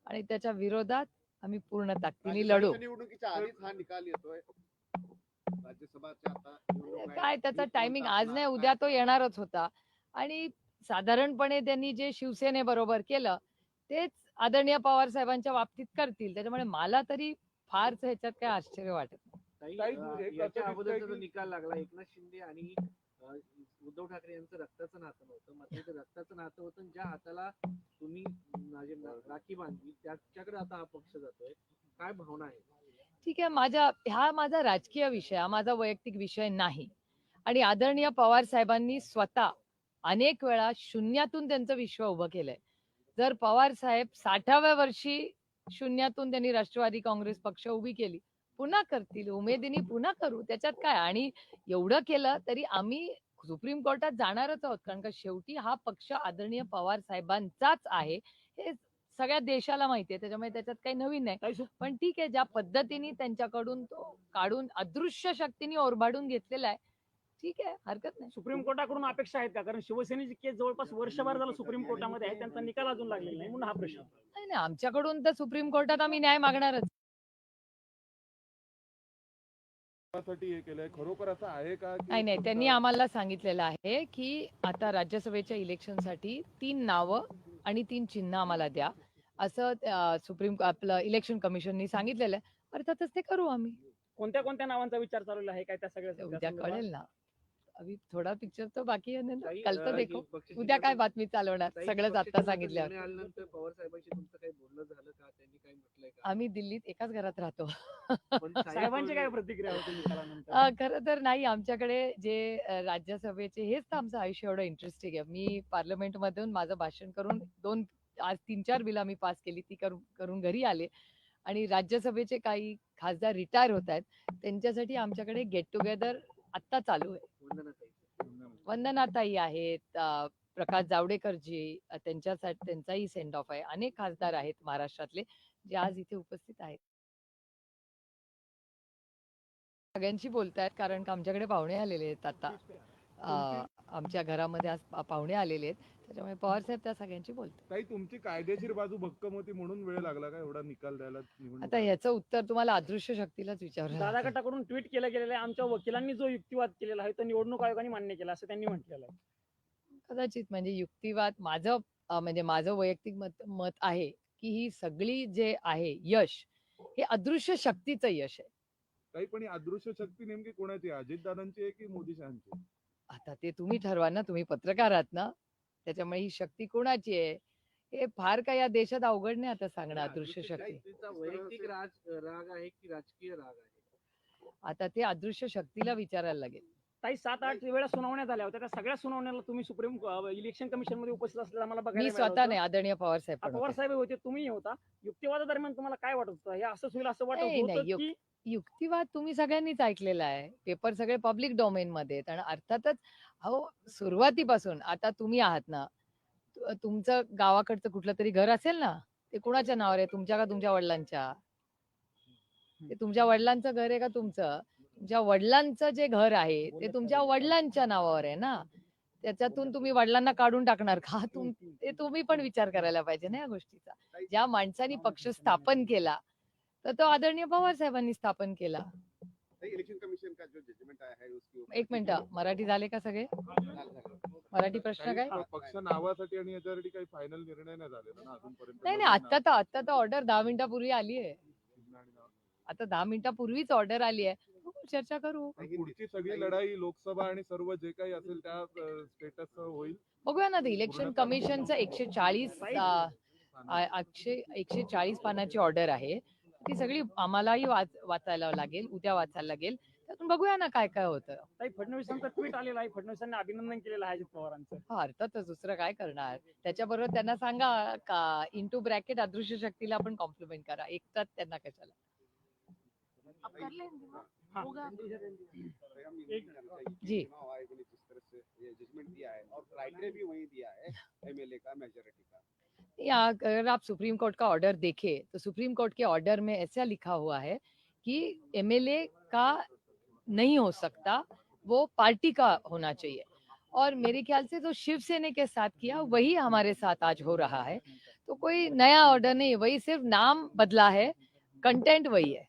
आणि त्याच्या विरोधात आम्ही पूर्ण ताकदीने लढू. निवडणुकीच्या आधीच हा निकाल येतोय. राज्यसभाच्या आता काय त्याचा टायमिंग आज नाही उद्या तो येणारच होता. आणि साधारणपणे त्यांनी जे शिवसेनेबरोबर केलं तेच आदरणीय पवार साहेबांच्या बाबतीत करतील. त्याच्यामुळे मला तरी फारच ह्याच्यात काय आश्चर्य वाटत नाही. याच्या अगोदरचा जो निकाल लागला एकनाथ शिंदे आणि उद्धव ठाकरे यांचं रक्ताचं नातं नव्हतं, मात्र ते रक्ताचं नातं होतं. ज्या हाताला तुम्ही माझे राखी बांधली त्याच्याकडे आता हा पक्ष जातोय. काय भावना आहे? ठीक आहे, हा माझा राजकीय विषय, हा माझा वैयक्तिक विषय नाही. आणि आदरणीय पवार साहेबांनी स्वतः अनेक वेळा शून्यातून त्यांचं विश्व उभं केलंय. जर पवार साहेब 60व्या वर्षी शून्यातून त्यांनी राष्ट्रवादी काँग्रेस पक्ष उभी केली, पुन्हा करतील, उमेदीने पुन्हा करू, त्याच्यात काय. आणि एवढं केलं तरी आम्ही सुप्रीम कोर्टात जाणारच आहोत, कारण का शेवटी हा पक्ष आदरणीय पवार साहेबांचाच आहे हे सगळ्या देशाला माहिती आहे. त्याच्यामुळे त्याच्यात काही नवीन नाही. पण ठीक आहे, ज्या पद्धतीने त्यांच्याकडून तो काढून अदृश्य शक्तीने ओरबाडून घेतलेला आहे, ठीक आहे, हरकत नाही. सुप्रीम कोर्टाकडून अपेक्षा आहेत का? कारण शिवसेनेची केस जवळपास वर्षभर झालं सुप्रीम कोर्टामध्ये आहे, त्यांचा निकाल अजून लागलेला नाही, म्हणून हा प्रश्न. नाही नाही, आमच्याकडून तर सुप्रीम कोर्टात आम्ही न्याय मागणारच. खरोखर असं आहे का? नाही नाही, त्यांनी आम्हाला सांगितलेलं आहे की आता राज्यसभेच्या इलेक्शनसाठी 3 नावं आणि 3 चिन्ह आम्हाला द्या, असं सुप्रीम आपलं इलेक्शन कमिशननी सांगितलेलं आहे. अर्थातच ते करू आम्ही. कोणत्या कोणत्या नावांचा विचार चालू आहे काय त्या सगळ्या? उद्या कळेल ना. अभी थोडा पिक्चर तो बाकी है ना, कल तो देखो. उद्या काय बातमी चालवणार, सगळंच आता सांगितल्यावर. पवार साहेबांशी तुमचं काही बोलणं झालं का? त्यांनी काही म्हटलंय का? आम्ही दिल्लीत एकाच घरात राहतो. साहेबांची काय प्रतिक्रिया होती निकालानंतर? खरं तर नाही, आमच्याकडे जे राज्यसभेचे हेच तर आमचं आयुष्य एवढं इंटरेस्टिंग आहे. मी पार्लमेंट मधून माझं भाषण करून आज 3-4 बिल आम्ही पास केली, ती करून घरी आले. आणि राज्यसभेचे काही खासदार रिटायर होत आहेत, त्यांच्यासाठी आमच्याकडे गेट टुगेदर आत्ता चालू आहे. वंदनाताई आहेत, प्रकाश जावडेकरजी, त्यांचाही सेंड ऑफ आहे. अनेक खासदार आहेत महाराष्ट्रातले जे आज इथे उपस्थित आहेत. सगळ्यांशी बोलतायत, कारण का आमच्याकडे पाहुणे आलेले आहेत आता. आमच्या घरामध्ये आज पाहुणे आलेले आहेत, त्याच्यामुळे पवार साहेब त्या सगळ्यांशी बोलतात. ताई, तुमची कायदेशीर बाजू भक्कम होती म्हणून वेळ लागला का एवढा निकाल द्यायला? आता याचं उत्तर तुम्हाला अदृश्य शक्तीलाच विचारलं. दादा गटाकडून ट्विट गेलेलं आहे, आमच्या वकिलांनी जो युक्तिवाद केलेला आहे तो निवडणूक आयोगाने मान्य केला असं त्यांनी म्हटलेलं आहे. कदाचित म्हणजे युक्तिवाद माझं वैयक्तिक मत आहे की ही सगळी जे आहे यश हे अदृश्य शक्तीचं यश आहे. काही पण अदृश्य शक्ती नेमकी कोणाची? अजितदादांची आहे की मोदी शहांची? आता ते तुम्ही ठरवा ना, तुम्ही पत्रकार आहात ना, त्याच्यामुळे ही शक्ती कोणाची आहे हे फार काय या देशात अवघड नाही आता सांगणं. अदृश्य शक्ती वैयक्तिक राग आहे की राजकीय राग आहे? आता ते अदृश्य शक्तीला विचारायला लागेल. ताई 7-8 वेळा सुनावण्या झाल्या होत्या, त्या सगळ्या सुनावण्याला तुम्ही सुप्रीम इलेक्शन कमिशन मध्ये उपस्थित असलेला मला बघायला मी स्वतः नाही, आदरणीय पवार साहेब होते, तुम्ही होता. युक्तिवादादरम्यान तुम्हाला काय वाटत होतं? हे असंच होईल असं वाटत होतं की? युक्तिवाद तुम्ही सगळ्यांनीच ऐकलेला आहे, पेपर सगळे पब्लिक डोमेन मध्ये. आणि अर्थातच सुरुवातीपासून आता तुम्ही आहात ना, तुमचं गावाकडचं कुठलं तरी घर असेल ना, ते कुणाच्या नावावर आहे? तुमच्या का तुमच्या वडिलांच्या? ते तुमच्या वडिलांचं घर आहे का तुमचं? तुमच्या वडिलांचं जे घर आहे ते तुमच्या वडिलांच्या नावावर आहे ना. त्याच्यातून तुम्ही वडिलांना काढून टाकणार का? ते तुम्ही पण विचार करायला पाहिजे ना या गोष्टीचा. ज्या माणसाने पक्ष स्थापन केला तर तो आदरणीय पवार साहेबांनी स्थापन केला. इलेक्शन कमिशन का जो जजमेंट आहे उसकी एक मिनिट, मराठी झाले का सगळे? मराठी प्रश्न काय? पक्ष नावासाठी आणि याच्यासाठी काही फायनल निर्णय नाही झालेला ना अजूनपर्यंत? नाही, आता तर ऑर्डर 10 मिनिटापूर्वी आली आहे. आता 10 मिनिटापूर्वीच ऑर्डर आली आहे, चर्चा करू. पुढची सगळी लढाई लोकसभा आणि सर्व जे काही असेल त्या स्टेटस होईल. बघूया ना, इलेक्शन कमिशनचं 140 पानाची ऑर्डर आहे. ती सगळी आम्हालाही वाचायला लागेल, उद्या वाचायला लागेल. त्यातून बघूया ना काय काय होतं. ताई, फडणवीसांचं ट्विट आलेलं आहे, फडणवीसांनी अभिनंदन केलेलं आहे अजित पवारांचं. अर्थातच दुसरं काय करणार. त्याच्याबरोबर त्यांना सांगा का इंटू ब्रॅकेट अदृश्य शक्तीला आपण कॉम्प्लिमेंट करा. एकटाच त्यांना कशाला? जी, जजमेंट दिया है और क्राइटेरिया भी वही दिया है एमएलए का मेजॉरिटी का। अगर आप सुप्रीम कोर्ट का ऑर्डर देखें तो सुप्रीम कोर्ट के ऑर्डर में ऐसा लिखा हुआ है कि एमएलए का नहीं हो सकता, वो पार्टी का होना चाहिए। और मेरे ख्याल से जो शिवसेना के साथ किया वही हमारे साथ आज हो रहा है। तो कोई नया ऑर्डर नहीं है, वही सिर्फ नाम बदला है, कंटेंट वही है।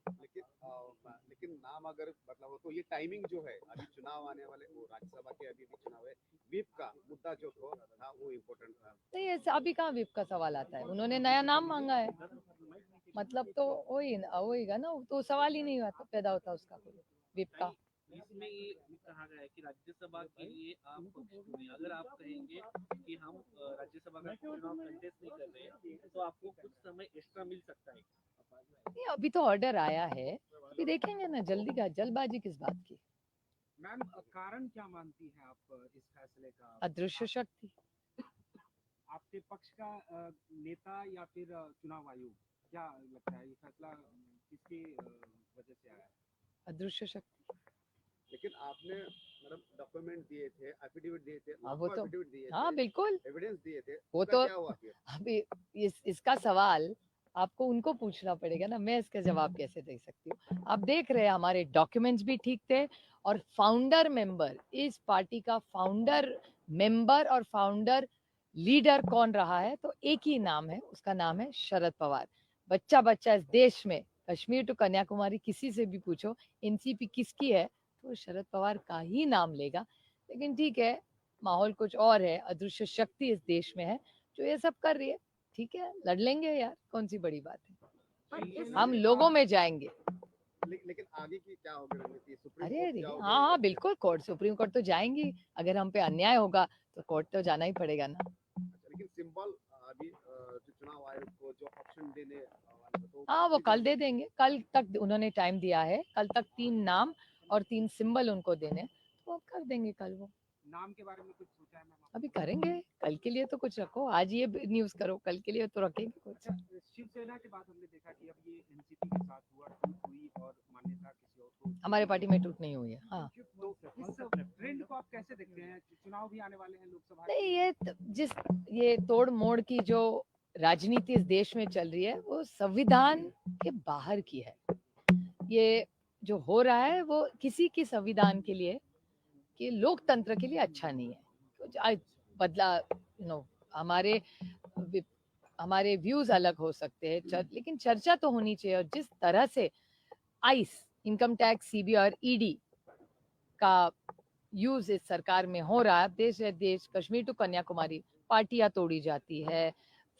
लेकिन नाम अगर बदला हो तो ये टाइमिंग जो है, अभी चुनाव आने वाले, वो राज्यसभा के अभी भी चुनाव है, व्हिप का मुद्दा जो था वो इम्पोर्टेंट था। नहीं, ऐसा अभी कहाँ विप का सवाल आता है, उन्होंने नया नाम मांगा है, मतलब तो वही ना, तो सवाल ही नहीं आता, पैदा होता उसका कोई विप का। इसमें ये कहा गया है कि राज्यसभा के लिए आप पक्ष चुनिए। अगर आप कहेंगे कि हम राज्यसभा का चुनाव कंटेस्ट नहीं कर रहे तो आपको कुछ समय एक्स्ट्रा मिल सकता है। नहीं, अभी तो ऑर्डर आया है, अभी देखेंगे ना, जल्दी का जल्दबाजी किस बात की। मैम, कारण क्या मानती हैं आप इस फैसले का? अदृश्य शक्ति। आपके पक्ष का नेता या फिर चुनाव आयोग, क्या लगता है ये फैसला किसकी वजह से आया? अदृश्य शक्ति। लेकिन आपने मतलब डॉक्यूमेंट दिए थे, एफिडेविट दिए थे, हाँ, वो तो एफिडेविट दिए हाँ थे, बिल्कुल, एविडेंस दिए थे, वो उसका तो क्या हुआ फिर? अभी इसका सवाल आपको उनको पूछना पड़ेगा ना, मैं इसका जवाब कैसे दे सकती हूँ। आप देख रहे हैं हमारे डॉक्यूमेंट्स भी ठीक थे, और फाउंडर मेंबर, इस पार्टी का फाउंडर मेंबर और फाउंडर लीडर कौन रहा है, तो एक ही नाम है, उसका नाम है शरद पवार। बच्चा बच्चा इस देश में, कश्मीर टू कन्याकुमारी, किसी से भी पूछो एनसीपी किसकी है, तो शरद पवार का ही नाम लेगा। लेकिन ठीक है, माहौल कुछ और है, अदृश्य शक्ति इस देश में है जो ये सब कर रही है। ठीक है, लड़ लेंगे यार, कौन सी बड़ी बात है, हम लोगों में जाएंगे। लेकिन आगे की क्या होगी रणनीति? सुप्रीम अरे कोर्ट अरे, जाओगे? हाँ हाँ बिल्कुल, कोर्ट, सुप्रीम कोर्ट तो जाएंगी, अगर हम पे अन्याय होगा तो कोर्ट तो जाना ही पड़ेगा ना। लेकिन सिंबल अभी जो चुनाव आयोग को जो ऑप्शन देने वाले तो हाँ, वो कल दे देंगे, कल तक उन्होंने टाइम दिया है, कल तक 3 नाम और 3 सिंबल उनको देने, तो अब कर देंगे कल वो। नाम के बारे में कुछ सोचा है मैम? अभी करेंगे, कल के लिए तो कुछ रखो, आज ये न्यूज करो, कल के लिए तो रखेंगे कुछ। शिवसेना के बाद हमने देखा कि अब ये एनसीपी के साथ हुआ, टूट हुई और मान्यता किसी और को। हमारे पार्टी में टूट नहीं हुई है। हाँ, तो इस ट्रेंड को आप कैसे देखते हैं? चुनाव भी आने वाले हैं लोकसभा के। नहीं, ये तोड़ मोड़ की जो राजनीति इस देश में चल रही है, वो संविधान के बाहर की है। ये जो हो रहा है वो किसी की संविधान के लिए, कि लोकतंत्र के लिए अच्छा नहीं है। कुछ बदला, हमारे हमारे व्यूज अलग हो सकते हैं, लेकिन चर्चा तो होनी चाहिए। और जिस तरह से आइस, इनकम टैक्स, सीबीआई और ईडी का यूज इस सरकार में हो रहा है, देश है देश, कश्मीर टू कन्याकुमारी, पार्टियां तोड़ी जाती है,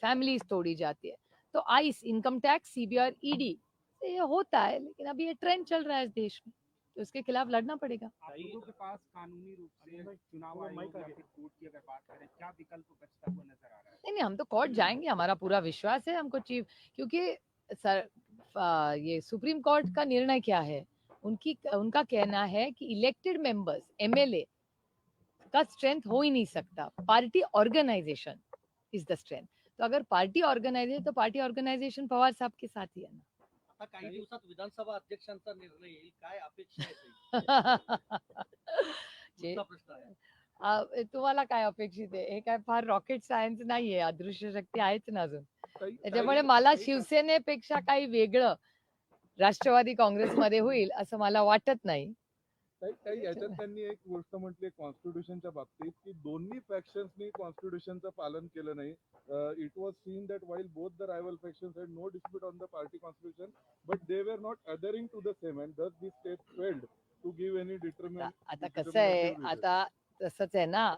फैमिलीज तोड़ी जाती है, तो आइस, इनकम टैक्स, सीबीआई और ईडी से ये होता है। लेकिन अभी ये ट्रेंड चल रहा है इस देश में, तो इसके खिलाफ लड़ना पड़ेगा। आप लोगों के पास कानूनी रूप से चुनाव आयोग या फिर कोर्ट की अगर बात करें, क्या विकल्प बचता हुआ नजर आ रहा है? नहीं, हम तो कोर्ट जाएंगे, हमारा पूरा विश्वास है हमको चीफ, क्योंकि ये सुप्रीम कोर्ट का निर्णय क्या है, उनका कहना है कि इलेक्टेड मेंबर्स, एमएलए का स्ट्रेंथ हो ही नहीं सकता, party organisation is the strength. तो अगर पार्टी ऑर्गेनाइजेशन, तो पार्टी ऑर्गेनायझेशन पवार साहब के साथ ही है ना। आता काही दिवसात विधानसभा अध्यक्षांचा निर्णय येईल, काय अपेक्षा आहे? पुढचा प्रश्न आहे. तुम्हाला काय अपेक्षित आहे? हे काय फार रॉकेट सायन्स नाहीये, अदृश्य शक्ती आहेच ना अजून, त्याच्यामुळे मला शिवसेनेपेक्षा काही वेगळं राष्ट्रवादी काँग्रेसमध्ये होईल असं मला वाटत नाही। याच्यात त्यांनी एक गोष्ट म्हटली कॉन्स्टिट्यूशनच्या बाबतीत की दोन्ही फॅक्शन्सनी कॉन्स्टिट्यूशनचं पालन केलं नाही. It was seen that while both the rival factions had no dispute on the party constitution but they were not adhering to the same and thus this state failed to give any आता कसं आहे, आता तसंच आहे ना,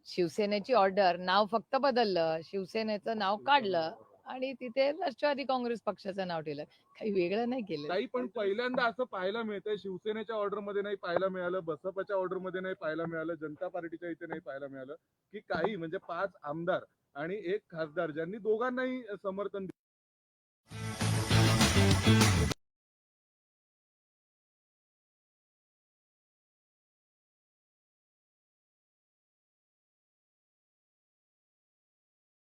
शिवसेनेची order, नाव फक्त बदललं, शिवसेनेचं नाव काढलं आणि तिथे राष्ट्रवादी काँग्रेस पक्षाचं नाव ठेवलं, काही वेगळं नाही केलं। काही पण पहिल्यांदा असं पाहायला मिळतंय, शिवसेनेच्या ऑर्डर मध्ये नाही पाहायला मिळालं, बसपाच्या ऑर्डर मध्ये नाही पाहायला मिळालं, जनता पार्टीच्या इथे नाही पाहायला मिळालं की काही म्हणजे 5 आमदार आणि 1 खासदार ज्यांनी दोघांनाही समर्थन